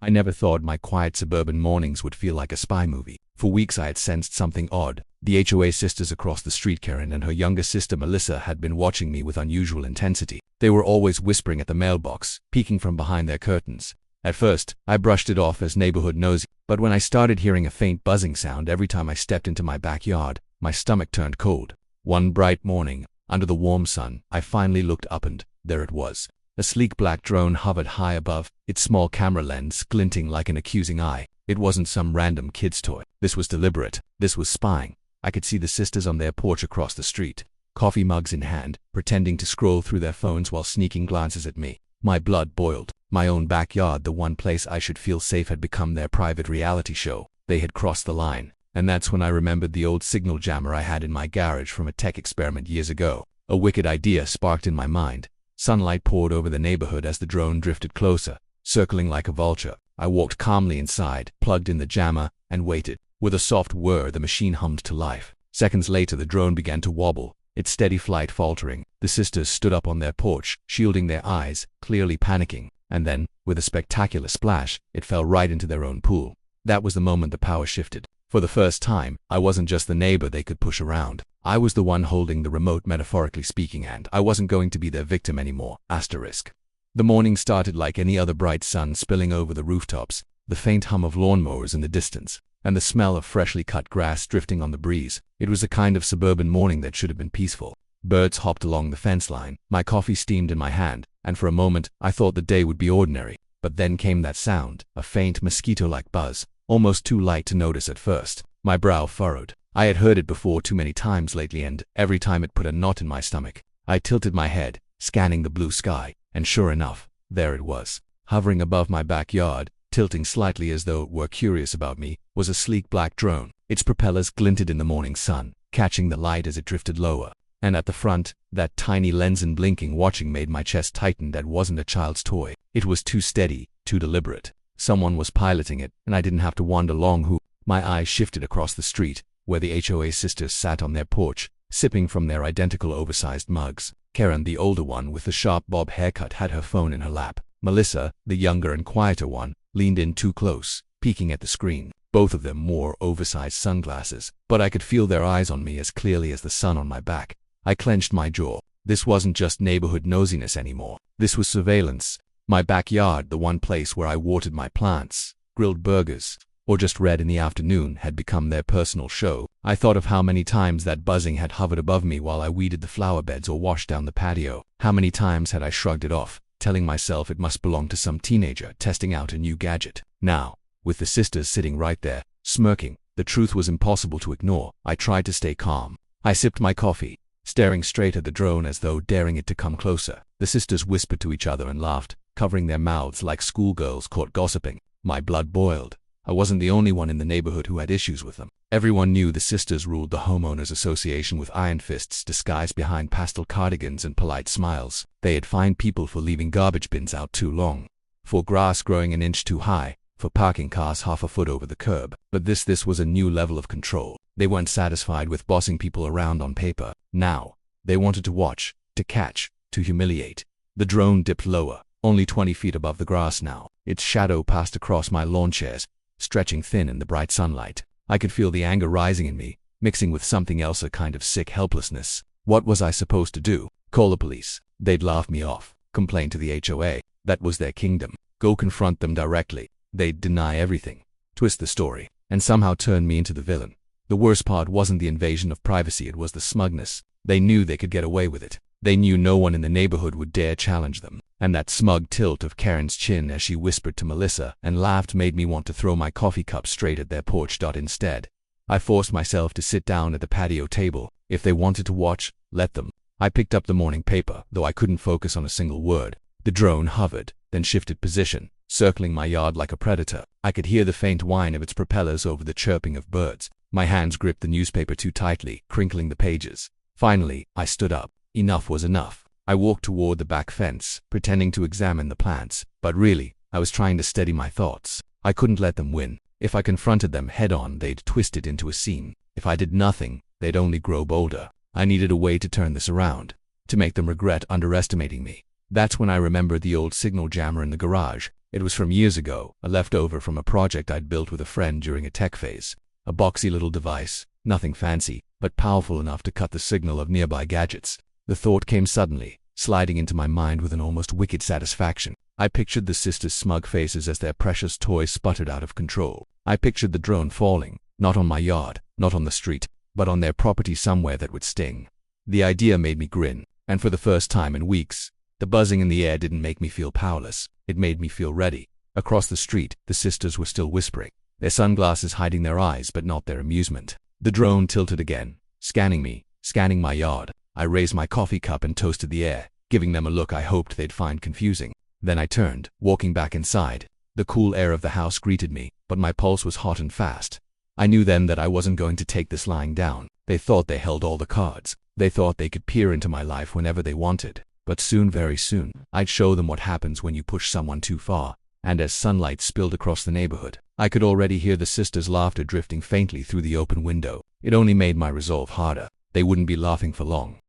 I never thought my quiet suburban mornings would feel like a spy movie. For weeks I had sensed something odd. The HOA sisters across the street, Karen and her younger sister Melissa, had been watching me with unusual intensity. They were always whispering at the mailbox, peeking from behind their curtains. At first, I brushed it off as neighborhood nosy, but when I started hearing a faint buzzing sound every time I stepped into my backyard, my stomach turned cold. One bright morning, under the warm sun, I finally looked up and there it was. A sleek black drone hovered high above, its small camera lens glinting like an accusing eye. It wasn't some random kid's toy. This was deliberate. This was spying. I could see the sisters on their porch across the street, coffee mugs in hand, pretending to scroll through their phones while sneaking glances at me. My blood boiled. My own backyard, the one place I should feel safe, had become their private reality show. They had crossed the line. And that's when I remembered the old signal jammer I had in my garage from a tech experiment years ago. A wicked idea sparked in my mind. Sunlight poured over the neighborhood as the drone drifted closer, circling like a vulture. I walked calmly inside, plugged in the jammer, and waited. With a soft whir, the machine hummed to life. Seconds later, the drone began to wobble, its steady flight faltering. The sisters stood up on their porch, shielding their eyes, clearly panicking. And then, with a spectacular splash, it fell right into their own pool. That was the moment the power shifted. For the first time, I wasn't just the neighbor they could push around. I was the one holding the remote, metaphorically speaking, and I wasn't going to be their victim anymore. Asterisk. The morning started like any other, bright sun spilling over the rooftops, the faint hum of lawnmowers in the distance, and the smell of freshly cut grass drifting on the breeze. It was the kind of suburban morning that should have been peaceful. Birds hopped along the fence line, my coffee steamed in my hand, and for a moment I thought the day would be ordinary. But then came that sound, a faint mosquito-like buzz, almost too light to notice at first. My brow furrowed. I had heard it before too many times lately, and every time it put a knot in my stomach. I tilted my head, scanning the blue sky, and sure enough, there it was. Hovering above my backyard, tilting slightly as though it were curious about me, was a sleek black drone. Its propellers glinted in the morning sun, catching the light as it drifted lower. And at the front, that tiny lens and blinking watching made my chest tighten. That wasn't a child's toy. It was too steady, too deliberate. Someone was piloting it, and I didn't have to wonder long who. My eyes shifted across the street, where the HOA sisters sat on their porch, sipping from their identical oversized mugs. Karen, the older one with the sharp bob haircut, had her phone in her lap. Melissa, the younger and quieter one, leaned in too close, peeking at the screen. Both of them wore oversized sunglasses, but I could feel their eyes on me as clearly as the sun on my back. I clenched my jaw. This wasn't just neighborhood nosiness anymore. This was surveillance. My backyard, the one place where I watered my plants, grilled burgers, or just read in the afternoon, had become their personal show. I thought of how many times that buzzing had hovered above me while I weeded the flower beds or washed down the patio. How many times had I shrugged it off, telling myself it must belong to some teenager testing out a new gadget. Now, with the sisters sitting right there, smirking, the truth was impossible to ignore. I tried to stay calm. I sipped my coffee, staring straight at the drone as though daring it to come closer. The sisters whispered to each other and laughed, covering their mouths like schoolgirls caught gossiping. My blood boiled. I wasn't the only one in the neighborhood who had issues with them. Everyone knew the sisters ruled the homeowners association with iron fists disguised behind pastel cardigans and polite smiles. They had fined people for leaving garbage bins out too long, for grass growing an inch too high, for parking cars half a foot over the curb. But this was a new level of control. They weren't satisfied with bossing people around on paper. Now, they wanted to watch, to catch, to humiliate. The drone dipped lower, only 20 feet above the grass now. Its shadow passed across my lawn chairs, stretching thin in the bright sunlight. I could feel the anger rising in me, mixing with something else, a kind of sick helplessness. What was I supposed to do? Call the police? They'd laugh me off. Complain to the HOA? That was their kingdom. Go confront them directly? They'd deny everything, twist the story, and somehow turn me into the villain. The worst part wasn't the invasion of privacy, it was the smugness. They knew they could get away with it. They knew no one in the neighborhood would dare challenge them. And that smug tilt of Karen's chin as she whispered to Melissa and laughed made me want to throw my coffee cup straight at their porch. Instead, I forced myself to sit down at the patio table. If they wanted to watch, let them. I picked up the morning paper, though I couldn't focus on a single word. The drone hovered, then shifted position, circling my yard like a predator. I could hear the faint whine of its propellers over the chirping of birds. My hands gripped the newspaper too tightly, crinkling the pages. Finally, I stood up. Enough was enough. I walked toward the back fence, pretending to examine the plants, but really, I was trying to steady my thoughts. I couldn't let them win. If I confronted them head-on, they'd twist it into a scene. If I did nothing, they'd only grow bolder. I needed a way to turn this around, to make them regret underestimating me. That's when I remembered the old signal jammer in the garage. It was from years ago, a leftover from a project I'd built with a friend during a tech phase. A boxy little device, nothing fancy, but powerful enough to cut the signal of nearby gadgets. The thought came suddenly, sliding into my mind with an almost wicked satisfaction. I pictured the sisters' smug faces as their precious toy sputtered out of control. I pictured the drone falling, not on my yard, not on the street, but on their property somewhere that would sting. The idea made me grin, and for the first time in weeks, the buzzing in the air didn't make me feel powerless. It made me feel ready. Across the street, the sisters were still whispering, their sunglasses hiding their eyes but not their amusement. The drone tilted again, scanning me, scanning my yard. I raised my coffee cup and toasted the air, giving them a look I hoped they'd find confusing. Then I turned, walking back inside. The cool air of the house greeted me, but my pulse was hot and fast. I knew then that I wasn't going to take this lying down. They thought they held all the cards. They thought they could peer into my life whenever they wanted. But soon, very soon, I'd show them what happens when you push someone too far. And as sunlight spilled across the neighborhood, I could already hear the sisters' laughter drifting faintly through the open window. It only made my resolve harder. They wouldn't be laughing for long.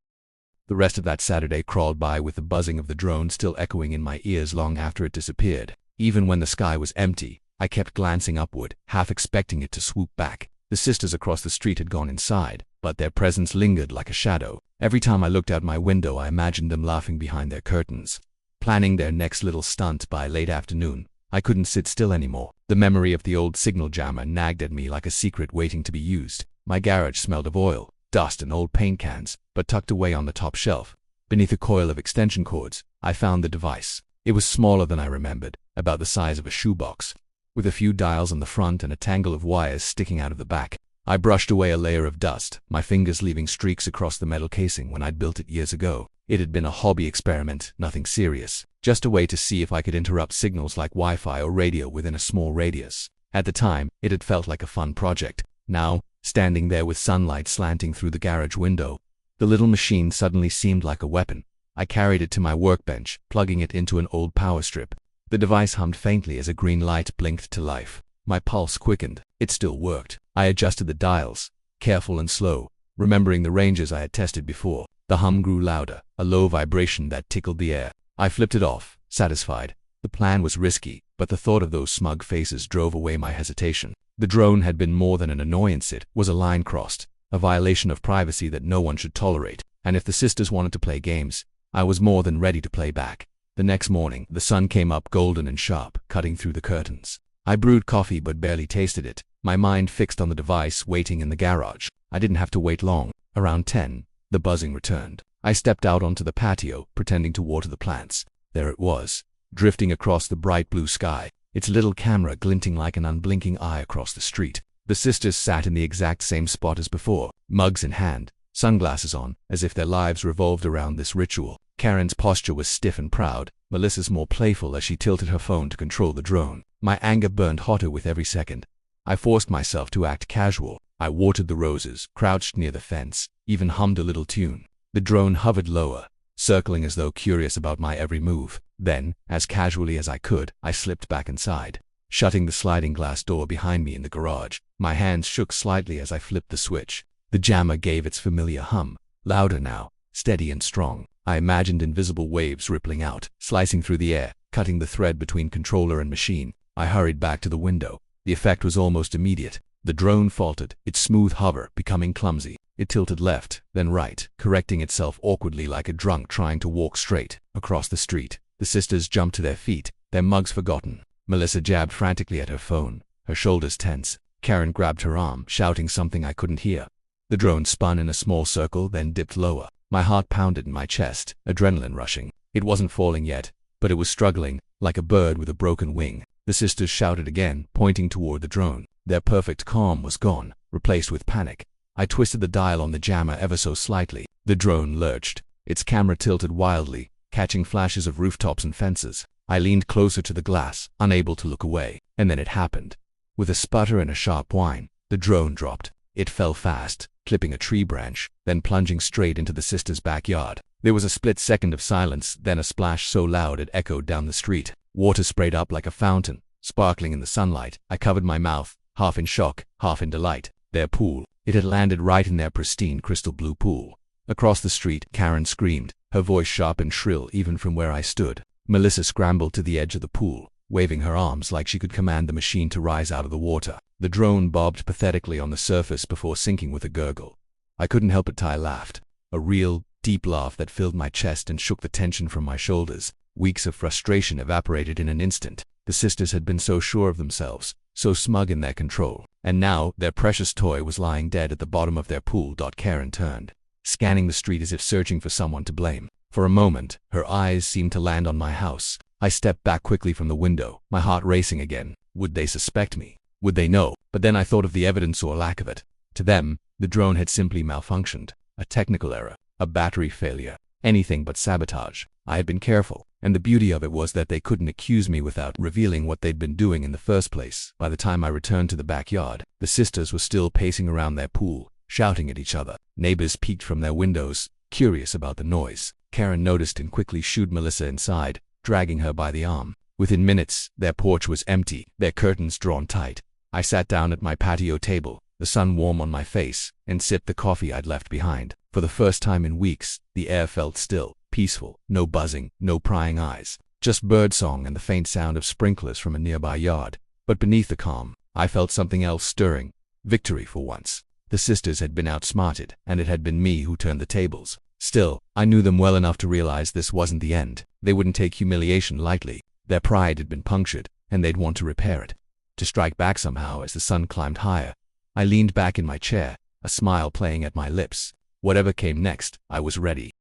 The rest of that Saturday crawled by with the buzzing of the drone still echoing in my ears long after it disappeared. Even when the sky was empty, I kept glancing upward, half expecting it to swoop back. The sisters across the street had gone inside, but their presence lingered like a shadow. Every time I looked out my window, I imagined them laughing behind their curtains, planning their next little stunt by late afternoon. I couldn't sit still anymore. The memory of the old signal jammer nagged at me like a secret waiting to be used. My garage smelled of oil, dust and old paint cans, but tucked away on the top shelf, beneath a coil of extension cords, I found the device. It was smaller than I remembered, about the size of a shoebox, with a few dials on the front and a tangle of wires sticking out of the back. I brushed away a layer of dust, my fingers leaving streaks across the metal casing when I'd built it years ago. It had been a hobby experiment, nothing serious, just a way to see if I could interrupt signals like Wi-Fi or radio within a small radius. At the time, it had felt like a fun project. Now, standing there with sunlight slanting through the garage window, the little machine suddenly seemed like a weapon. I carried it to my workbench, plugging it into an old power strip. The device hummed faintly as a green light blinked to life. My pulse quickened. It still worked. I adjusted the dials, careful and slow, remembering the ranges I had tested before. The hum grew louder, a low vibration that tickled the air. I flipped it off, satisfied. The plan was risky, but the thought of those smug faces drove away my hesitation. The drone had been more than an annoyance. It was a line crossed, a violation of privacy that no one should tolerate. And if the sisters wanted to play games, I was more than ready to play back. The next morning, the sun came up golden and sharp, cutting through the curtains. I brewed coffee but barely tasted it, my mind fixed on the device waiting in the garage. I didn't have to wait long. Around 10, the buzzing returned. I stepped out onto the patio, pretending to water the plants. There it was, drifting across the bright blue sky, its little camera glinting like an unblinking eye across the street. The sisters sat in the exact same spot as before, mugs in hand, sunglasses on, as if their lives revolved around this ritual. Karen's posture was stiff and proud, Melissa's more playful as she tilted her phone to control the drone. My anger burned hotter with every second. I forced myself to act casual. I watered the roses, crouched near the fence, even hummed a little tune. The drone hovered lower, circling as though curious about my every move. Then, as casually as I could, I slipped back inside, shutting the sliding glass door behind me in the garage. My hands shook slightly as I flipped the switch. The jammer gave its familiar hum, louder now, steady and strong. I imagined invisible waves rippling out, slicing through the air, cutting the thread between controller and machine. I hurried back to the window. The effect was almost immediate. The drone faltered, its smooth hover becoming clumsy. It tilted left, then right, correcting itself awkwardly like a drunk trying to walk straight. Across the street, the sisters jumped to their feet, their mugs forgotten. Melissa jabbed frantically at her phone, her shoulders tense. Karen grabbed her arm, shouting something I couldn't hear. The drone spun in a small circle, then dipped lower. My heart pounded in my chest, adrenaline rushing. It wasn't falling yet, but it was struggling, like a bird with a broken wing. The sisters shouted again, pointing toward the drone. Their perfect calm was gone, replaced with panic. I twisted the dial on the jammer ever so slightly. The drone lurched. Its camera tilted wildly, catching flashes of rooftops and fences. I leaned closer to the glass, unable to look away. And then it happened. With a sputter and a sharp whine, the drone dropped. It fell fast, clipping a tree branch, then plunging straight into the sisters' backyard. There was a split second of silence, then a splash so loud it echoed down the street. Water sprayed up like a fountain, sparkling in the sunlight. I covered my mouth, half in shock, half in delight. Their pool. It had landed right in their pristine crystal blue pool. Across the street, Karen screamed. her voice sharp and shrill even from where I stood. Melissa scrambled to the edge of the pool, waving her arms like she could command the machine to rise out of the water. The drone bobbed pathetically on the surface before sinking with a gurgle. I couldn't help it. I laughed. A real, deep laugh that filled my chest and shook the tension from my shoulders. Weeks of frustration evaporated in an instant. The sisters had been so sure of themselves, so smug in their control. And now, their precious toy was lying dead at the bottom of their pool. Karen turned, scanning the street as if searching for someone to blame. For a moment, her eyes seemed to land on my house. I stepped back quickly from the window, my heart racing again. Would they suspect me? Would they know? But then I thought of the evidence or lack of it. To them, the drone had simply malfunctioned. A technical error, a battery failure, anything but sabotage. I had been careful, and the beauty of it was that they couldn't accuse me without revealing what they'd been doing in the first place. By the time I returned to the backyard, the sisters were still pacing around their pool, shouting at each other. Neighbors peeked from their windows, curious about the noise. Karen noticed and quickly shooed Melissa inside, dragging her by the arm. Within minutes, their porch was empty, their curtains drawn tight. I sat down at my patio table, the sun warm on my face, and sipped the coffee I'd left behind. For the first time in weeks, the air felt still, peaceful, no buzzing, no prying eyes, just birdsong and the faint sound of sprinklers from a nearby yard. But beneath the calm, I felt something else stirring. Victory for once. The sisters had been outsmarted, and it had been me who turned the tables. Still, I knew them well enough to realize this wasn't the end. They wouldn't take humiliation lightly. Their pride had been punctured, and they'd want to repair it. To strike back somehow as the sun climbed higher. I leaned back in my chair, a smile playing at my lips. Whatever came next, I was ready.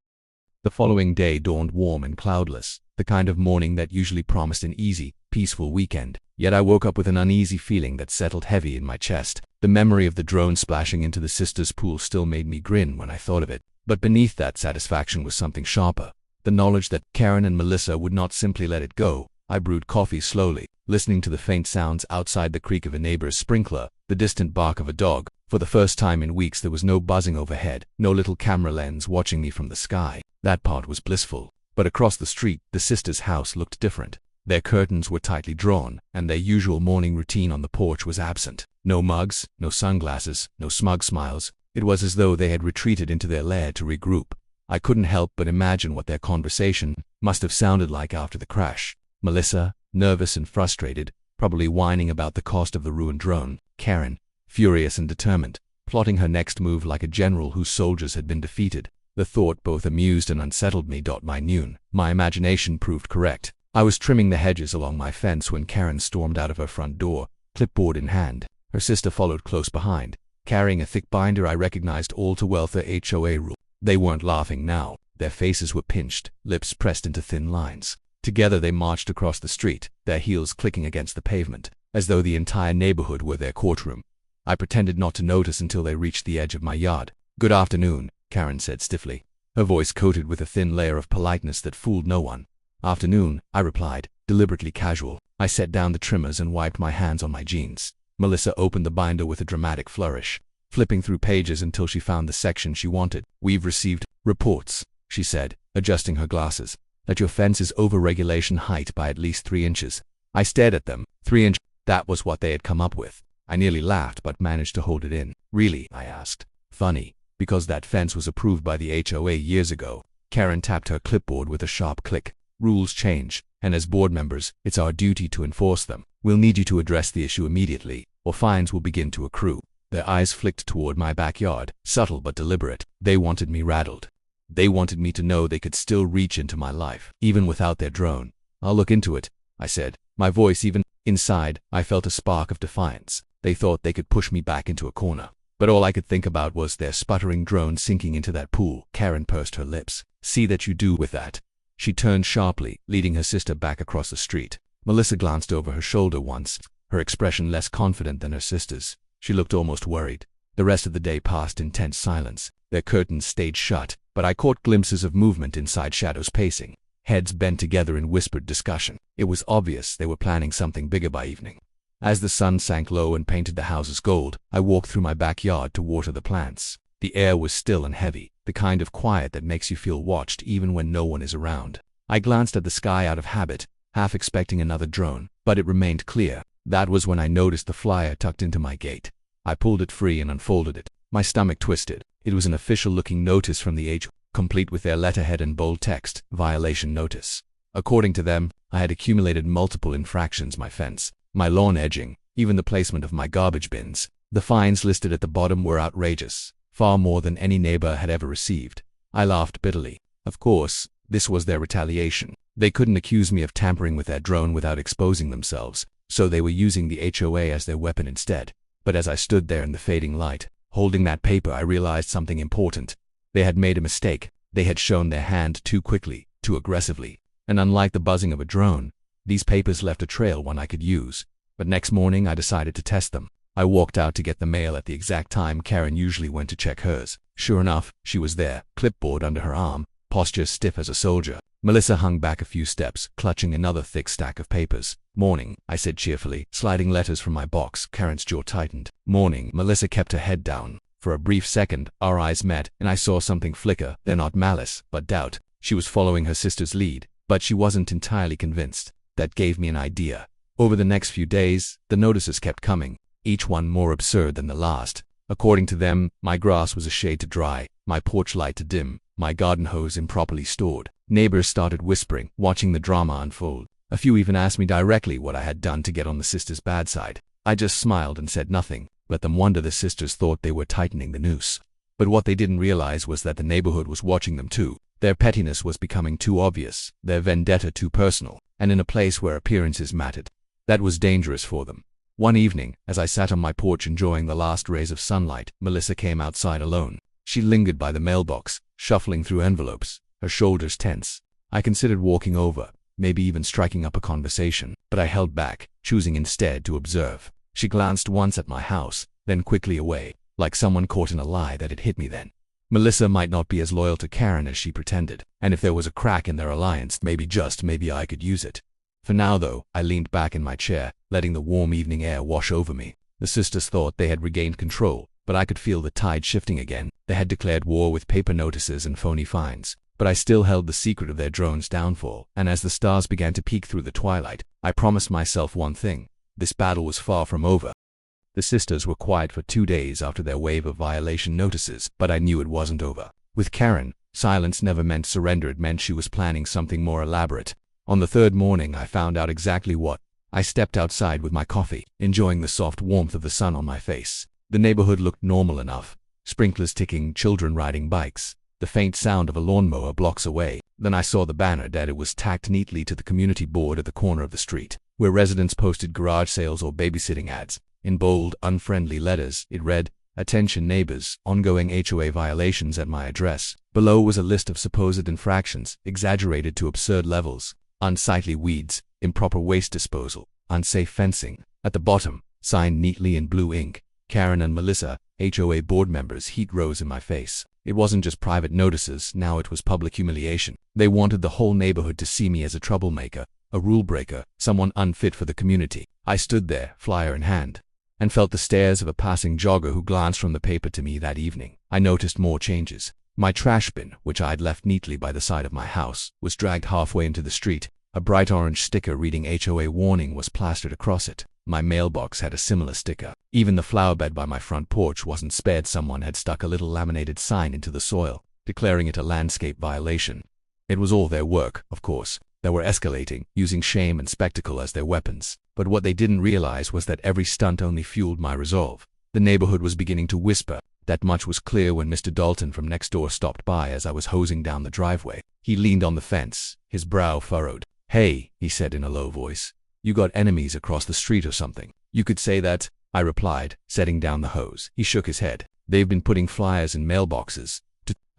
The following day dawned warm and cloudless, the kind of morning that usually promised an easy, peaceful weekend. Yet I woke up with an uneasy feeling that settled heavy in my chest. The memory of the drone splashing into the sisters' pool still made me grin when I thought of it. But beneath that satisfaction was something sharper. The knowledge that Karen and Melissa would not simply let it go. I brewed coffee slowly, listening to the faint sounds outside, the creak of a neighbor's sprinkler, the distant bark of a dog. For the first time in weeks there was no buzzing overhead, no little camera lens watching me from the sky. That part was blissful. But across the street, the sisters' house looked different. Their curtains were tightly drawn, and their usual morning routine on the porch was absent. No mugs, no sunglasses, no smug smiles. It was as though they had retreated into their lair to regroup. I couldn't help but imagine what their conversation must have sounded like after the crash. Melissa, nervous and frustrated, probably whining about the cost of the ruined drone. Karen, furious and determined, plotting her next move like a general whose soldiers had been defeated. The thought both amused and unsettled me. By noon, my imagination proved correct. I was trimming the hedges along my fence when Karen stormed out of her front door, clipboard in hand. Her sister followed close behind, carrying a thick binder I recognized all too well, the HOA rule. They weren't laughing now. Their faces were pinched, lips pressed into thin lines. Together they marched across the street, their heels clicking against the pavement, as though the entire neighborhood were their courtroom. I pretended not to notice until they reached the edge of my yard. "Good afternoon," Karen said stiffly, her voice coated with a thin layer of politeness that fooled no one. "Afternoon," I replied, deliberately casual. I set down the trimmers and wiped my hands on my jeans. Melissa opened the binder with a dramatic flourish, flipping through pages until she found the section she wanted. "We've received reports," she said, adjusting her glasses, "that your fence is over regulation height by at least 3 inches. I stared at them. 3 inches. That was what they had come up with. I nearly laughed but managed to hold it in. "Really?" I asked. "Funny, because that fence was approved by the HOA years ago." Karen tapped her clipboard with a sharp click. "Rules change, and as board members, it's our duty to enforce them. We'll need you to address the issue immediately, or fines will begin to accrue." Their eyes flicked toward my backyard, subtle but deliberate. They wanted me rattled. They wanted me to know they could still reach into my life, even without their drone. "I'll look into it," I said, my voice even. Inside, I felt a spark of defiance. They thought they could push me back into a corner. But all I could think about was their sputtering drone sinking into that pool. Karen pursed her lips. "See that you do with that." She turned sharply, leading her sister back across the street. Melissa glanced over her shoulder once, her expression less confident than her sister's. She looked almost worried. The rest of the day passed in tense silence. Their curtains stayed shut, but I caught glimpses of movement inside, shadows pacing, heads bent together in whispered discussion. It was obvious they were planning something bigger by evening. As the sun sank low and painted the houses gold, I walked through my backyard to water the plants. The air was still and heavy, the kind of quiet that makes you feel watched even when no one is around. I glanced at the sky out of habit, half expecting another drone, but it remained clear. That was when I noticed the flyer tucked into my gate. I pulled it free and unfolded it. My stomach twisted. It was an official-looking notice from the complete with their letterhead and bold text, "Violation Notice." According to them, I had accumulated multiple infractions: my fence, my lawn edging, even the placement of my garbage bins. The fines listed at the bottom were outrageous, far more than any neighbor had ever received. I laughed bitterly. Of course, this was their retaliation. They couldn't accuse me of tampering with their drone without exposing themselves, so they were using the HOA as their weapon instead. But as I stood there in the fading light, holding that paper, I realized something important. They had made a mistake. They had shown their hand too quickly, too aggressively. And unlike the buzzing of a drone, these papers left a trail one I could use. But next morning I decided to test them. I walked out to get the mail at the exact time Karen usually went to check hers. Sure enough, she was there, clipboard under her arm, posture stiff as a soldier. Melissa hung back a few steps, clutching another thick stack of papers. "Morning," I said cheerfully, sliding letters from my box. Karen's jaw tightened. "Morning." Melissa kept her head down. For a brief second, our eyes met, and I saw something flicker, then not malice, but doubt. She was following her sister's lead, but she wasn't entirely convinced. That gave me an idea. Over the next few days, the notices kept coming, each one more absurd than the last. According to them, my grass was a shade too dry, my porch light too dim, my garden hose improperly stored. Neighbors started whispering, watching the drama unfold. A few even asked me directly what I had done to get on the sisters' bad side. I just smiled and said nothing. Let them wonder the sisters thought they were tightening the noose. But what they didn't realize was that the neighborhood was watching them too. Their pettiness was becoming too obvious, their vendetta too personal, and in a place where appearances mattered. That was dangerous for them. One evening, as I sat on my porch enjoying the last rays of sunlight, Melissa came outside alone. She lingered by the mailbox, shuffling through envelopes, her shoulders tense. I considered walking over, maybe even striking up a conversation, but I held back, choosing instead to observe. She glanced once at my house, then quickly away, like someone caught in a lie that had hit me then. Melissa might not be as loyal to Karen as she pretended, and if there was a crack in their alliance, maybe I could use it. For now, though, I leaned back in my chair, letting the warm evening air wash over me. The sisters thought they had regained control, but I could feel the tide shifting again. They had declared war with paper notices and phony fines, but I still held the secret of their drone's downfall, and as the stars began to peek through the twilight, I promised myself one thing: this battle was far from over. The sisters were quiet for 2 days after their wave of violation notices, but I knew it wasn't over. With Karen, silence never meant surrender, it meant she was planning something more elaborate. On the third morning, I found out exactly what. I stepped outside with my coffee, enjoying the soft warmth of the sun on my face. The neighborhood looked normal enough. Sprinklers ticking, children riding bikes, the faint sound of a lawnmower blocks away. Then I saw the banner that it was tacked neatly to the community board at the corner of the street, where residents posted garage sales or babysitting ads. In bold, unfriendly letters, it read, "Attention neighbors, ongoing HOA violations at my address." Below was a list of supposed infractions, exaggerated to absurd levels: unsightly weeds, improper waste disposal, unsafe fencing. At the bottom, signed neatly in blue ink, "Karen and Melissa, HOA board members." Heat rose in my face. It wasn't just private notices, now it was public humiliation. They wanted the whole neighborhood to see me as a troublemaker, a rule breaker, someone unfit for the community. I stood there, flyer in hand, and felt the stares of a passing jogger who glanced from the paper to me that evening. I noticed more changes. My trash bin, which I'd left neatly by the side of my house, was dragged halfway into the street. A bright orange sticker reading HOA warning was plastered across it. My mailbox had a similar sticker. Even the flower bed by my front porch wasn't spared. Someone had stuck a little laminated sign into the soil, declaring it a landscape violation. It was all their work, of course. They were escalating, using shame and spectacle as their weapons. But what they didn't realize was that every stunt only fueled my resolve. The neighborhood was beginning to whisper. That much was clear when Mr. Dalton from next door stopped by as I was hosing down the driveway. He leaned on the fence, his brow furrowed. "Hey," he said in a low voice, "you got enemies across the street or something?" "You could say that," I replied, setting down the hose. He shook his head. "They've been putting flyers in mailboxes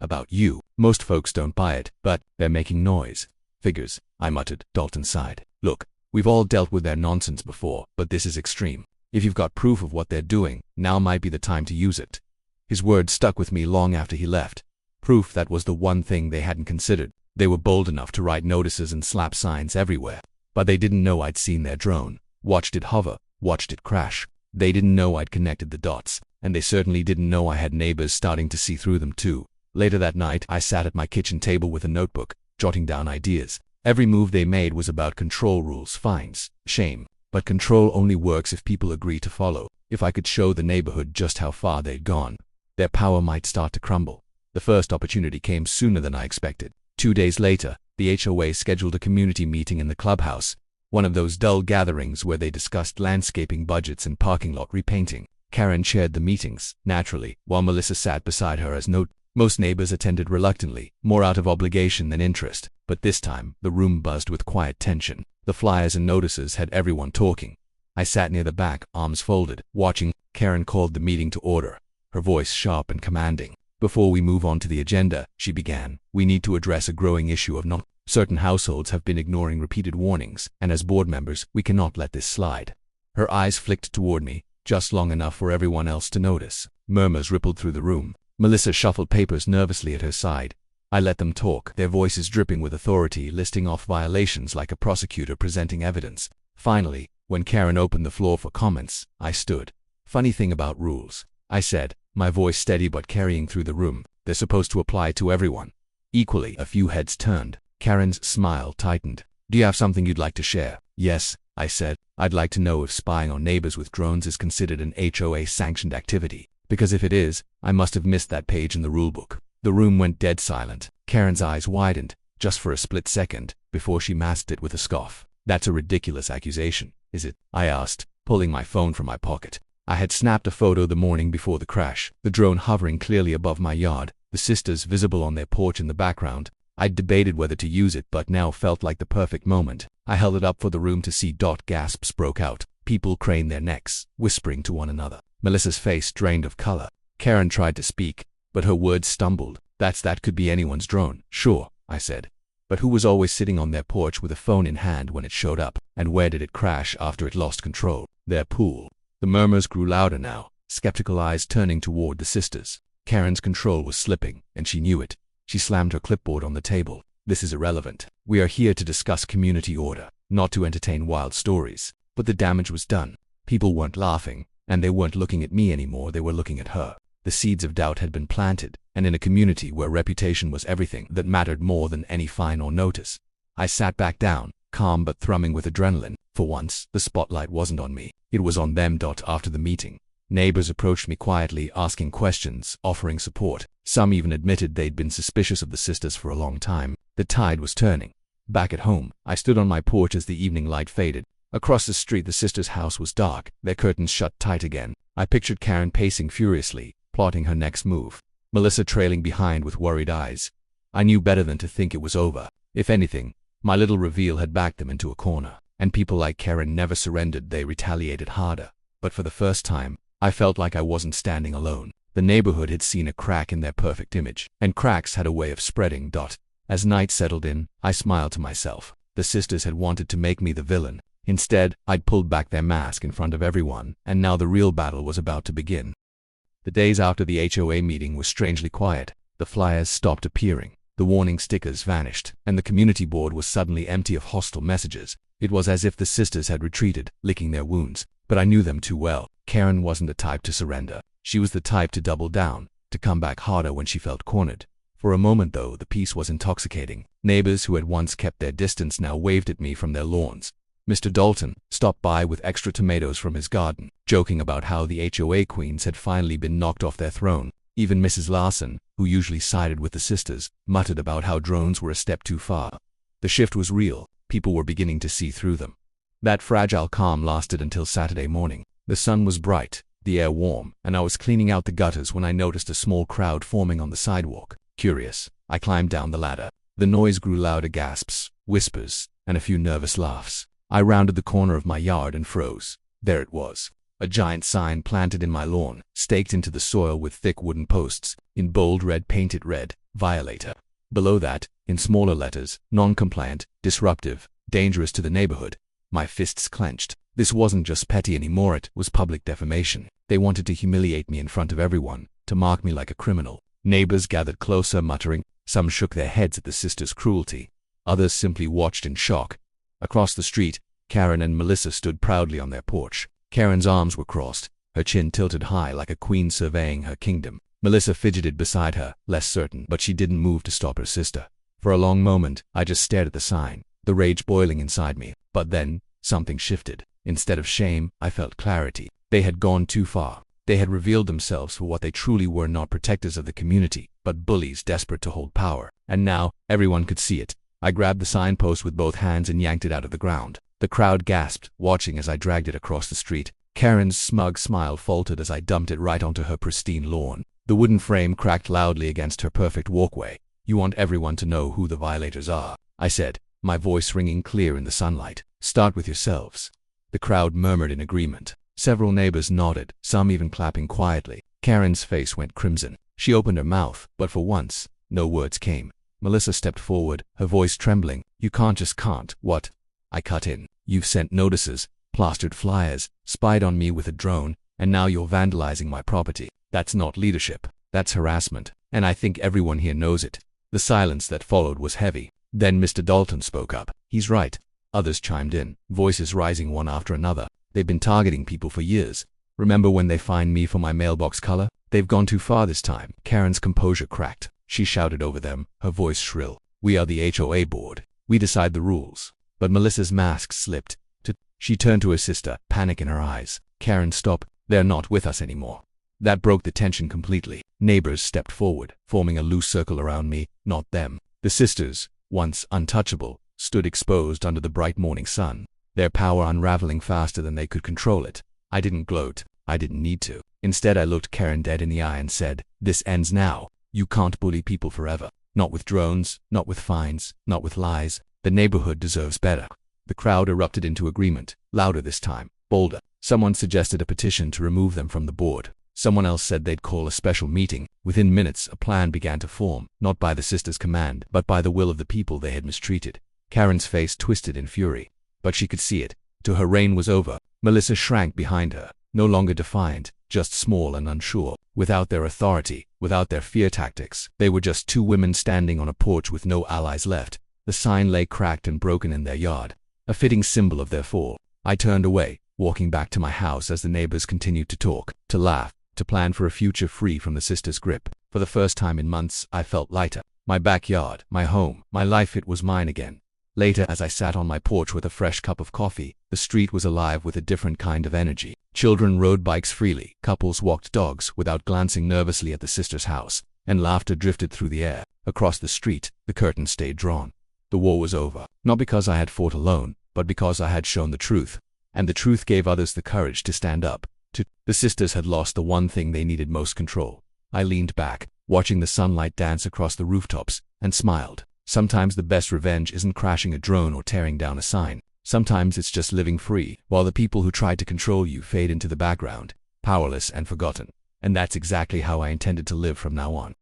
about you. Most folks don't buy it, but they're making noise." "Figures," I muttered. Dalton sighed. "Look, we've all dealt with their nonsense before, but this is extreme. If you've got proof of what they're doing, now might be the time to use it." His words stuck with me long after he left. Proof, that was the one thing they hadn't considered. They were bold enough to write notices and slap signs everywhere, but they didn't know I'd seen their drone, watched it hover, watched it crash. They didn't know I'd connected the dots, and they certainly didn't know I had neighbors starting to see through them too. Later that night, I sat at my kitchen table with a notebook, jotting down ideas. Every move they made was about control, rules, fines, shame. But control only works if people agree to follow. If I could show the neighborhood just how far they'd gone, their power might start to crumble. The first opportunity came sooner than I expected. 2 days later, the HOA scheduled a community meeting in the clubhouse, one of those dull gatherings where they discussed landscaping budgets and parking lot repainting. Karen chaired the meetings, naturally, while Melissa sat beside her as most neighbors attended reluctantly, more out of obligation than interest. But this time, the room buzzed with quiet tension. The flyers and notices had everyone talking. I sat near the back, arms folded, watching. Karen called the meeting to order, her voice sharp and commanding. Before we move on to the agenda, she began, we need to address a growing issue of certain households have been ignoring repeated warnings, and as board members, we cannot let this slide. Her eyes flicked toward me, just long enough for everyone else to notice. Murmurs rippled through the room. Melissa shuffled papers nervously at her side. I let them talk, their voices dripping with authority, listing off violations like a prosecutor presenting evidence. Finally, when Karen opened the floor for comments, I stood. Funny thing about rules, I said, my voice steady but carrying through the room. They're supposed to apply to everyone equally. A few heads turned. Karen's smile tightened. Do you have something you'd like to share? Yes, I said. I'd like to know if spying on neighbors with drones is considered an HOA-sanctioned activity. Because if it is, I must have missed that page in the rulebook. The room went dead silent. Karen's eyes widened, just for a split second, before she masked it with a scoff. That's a ridiculous accusation, is it? I asked, pulling my phone from my pocket. I had snapped a photo the morning before the crash, the drone hovering clearly above my yard, the sisters visible on their porch in the background. I'd debated whether to use it, but now felt like the perfect moment. I held it up for the room to see. Gasps broke out. People craned their necks, whispering to one another. Melissa's face drained of color. Karen tried to speak, but her words stumbled. That could be anyone's drone. Sure, I said. But who was always sitting on their porch with a phone in hand when it showed up? And where did it crash after it lost control? Their pool. The murmurs grew louder now, skeptical eyes turning toward the sisters. Karen's control was slipping, and she knew it. She slammed her clipboard on the table. This is irrelevant. We are here to discuss community order, not to entertain wild stories. But the damage was done. People weren't laughing, and they weren't looking at me anymore, they were looking at her. The seeds of doubt had been planted, and in a community where reputation was everything, that mattered more than any fine or notice. I sat back down, calm but thrumming with adrenaline. For once, the spotlight wasn't on me. It was on them. After the meeting, neighbors approached me quietly, asking questions, offering support. Some even admitted they'd been suspicious of the sisters for a long time. The tide was turning. Back at home, I stood on my porch as the evening light faded. Across the street, the sisters' house was dark, their curtains shut tight again. I pictured Karen pacing furiously, plotting her next move. Melissa trailing behind with worried eyes. I knew better than to think it was over. If anything, my little reveal had backed them into a corner. And people like Karen never surrendered, they retaliated harder. But for the first time, I felt like I wasn't standing alone. The neighborhood had seen a crack in their perfect image, and cracks had a way of spreading. As night settled in, I smiled to myself. The sisters had wanted to make me the villain. Instead, I'd pulled back their mask in front of everyone, and now the real battle was about to begin. The days after the HOA meeting were strangely quiet. The flyers stopped appearing, the warning stickers vanished, and the community board was suddenly empty of hostile messages. It was as if the sisters had retreated, licking their wounds. But I knew them too well. Karen wasn't the type to surrender. She was the type to double down, to come back harder when she felt cornered. For a moment, though, the peace was intoxicating. Neighbors who had once kept their distance now waved at me from their lawns. Mr. Dalton stopped by with extra tomatoes from his garden, joking about how the HOA queens had finally been knocked off their throne. Even Mrs. Larson, who usually sided with the sisters, muttered about how drones were a step too far. The shift was real. People were beginning to see through them. That fragile calm lasted until Saturday morning. The sun was bright, the air warm, and I was cleaning out the gutters when I noticed a small crowd forming on the sidewalk. Curious, I climbed down the ladder. The noise grew louder, gasps, whispers, and a few nervous laughs. I rounded the corner of my yard and froze. There it was. A giant sign planted in my lawn, staked into the soil with thick wooden posts, in bold red painted red, Violator. Below that, in smaller letters, non-compliant, disruptive, dangerous to the neighborhood. My fists clenched. This wasn't just petty anymore, it was public defamation. They wanted to humiliate me in front of everyone, to mark me like a criminal. Neighbors gathered closer, muttering. Some shook their heads at the sisters' cruelty. Others simply watched in shock. Across the street, Karen and Melissa stood proudly on their porch. Karen's arms were crossed, her chin tilted high like a queen surveying her kingdom. Melissa fidgeted beside her, less certain, but she didn't move to stop her sister. For a long moment, I just stared at the sign, the rage boiling inside me. But then, something shifted. Instead of shame, I felt clarity. They had gone too far. They had revealed themselves for what they truly were, not protectors of the community, but bullies desperate to hold power. And now, everyone could see it. I grabbed the signpost with both hands and yanked it out of the ground. The crowd gasped, watching as I dragged it across the street. Karen's smug smile faltered as I dumped it right onto her pristine lawn. The wooden frame cracked loudly against her perfect walkway. "You want everyone to know who the violators are," I said, my voice ringing clear in the sunlight. "Start with yourselves." The crowd murmured in agreement. Several neighbors nodded, some even clapping quietly. Karen's face went crimson. She opened her mouth, but for once, no words came. Melissa stepped forward, her voice trembling. "You can't. What?" I cut in. "You've sent notices, plastered flyers, spied on me with a drone, and now you're vandalizing my property. That's not leadership. That's harassment, and I think everyone here knows it." The silence that followed was heavy. Then Mr. Dalton spoke up. "He's right." Others chimed in, voices rising one after another. "They've been targeting people for years. Remember when they fined me for my mailbox color? They've gone too far this time." Karen's composure cracked. She shouted over them, her voice shrill. "We are the HOA board. We decide the rules." But Melissa's mask slipped. She turned to her sister, panic in her eyes. "Karen, stop. They're not with us anymore." That broke the tension completely. Neighbors stepped forward, forming a loose circle around me, not them. The sisters, once untouchable, stood exposed under the bright morning sun, their power unraveling faster than they could control it. I didn't gloat. I didn't need to. Instead, I looked Karen dead in the eye and said, "This ends now. You can't bully people forever. Not with drones, not with fines, not with lies. The neighborhood deserves better." The crowd erupted into agreement, louder this time, bolder. Someone suggested a petition to remove them from the board. Someone else said they'd call a special meeting. Within minutes, a plan began to form, not by the sisters' command, but by the will of the people they had mistreated. Karen's face twisted in fury, but she could see it. To her reign was over. Melissa shrank behind her, no longer defiant, just small and unsure. Without their authority, without their fear tactics, they were just two women standing on a porch with no allies left. The sign lay cracked and broken in their yard, a fitting symbol of their fall. I turned away, walking back to my house as the neighbors continued to talk, to laugh, to plan for a future free from the sisters' grip. For the first time in months, I felt lighter. My backyard, my home, my life, it was mine again. Later, as I sat on my porch with a fresh cup of coffee, the street was alive with a different kind of energy. Children rode bikes freely, couples walked dogs without glancing nervously at the sisters' house, and laughter drifted through the air. Across the street, the curtain stayed drawn. The war was over, not because I had fought alone, but because I had shown the truth, and the truth gave others the courage to stand up. The sisters had lost the one thing they needed most: control. I leaned back, watching the sunlight dance across the rooftops, and smiled. Sometimes the best revenge isn't crashing a drone or tearing down a sign. Sometimes it's just living free, while the people who tried to control you fade into the background, powerless and forgotten. And that's exactly how I intended to live from now on.